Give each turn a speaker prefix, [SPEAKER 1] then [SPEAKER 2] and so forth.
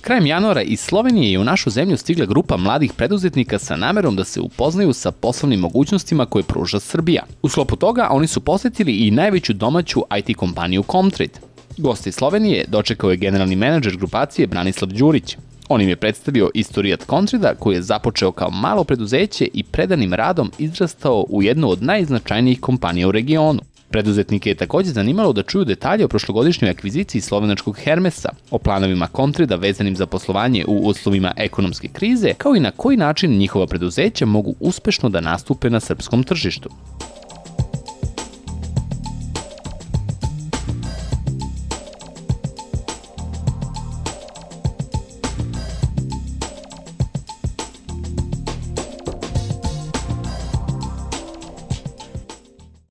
[SPEAKER 1] Krajem januara iz Slovenije je u našu zemlju stigla grupa mladih preduzetnika sa namerom da se upoznaju sa poslovnim mogućnostima koje pruža Srbija. U sklopu toga oni su posetili i najveću domaću IT kompaniju Comtrade. Gost iz Slovenije dočekao je generalni menadžer grupacije Branislav Đurić. On im je predstavio istorijat Comtrade-a koji je započeo kao malo preduzeće i predanim radom izrastao u jednu od najznačajnijih kompanija u regionu. Preduzetnike je takođe zanimalo da čuju detalje o prošlogodišnjoj akviziciji slovenačkog Hermesa, o planovima Comtrade-a vezanim za poslovanje u uslovima ekonomske krize, kao i na koji način njihova preduzeća mogu uspešno da nastupe na srpskom tržištu.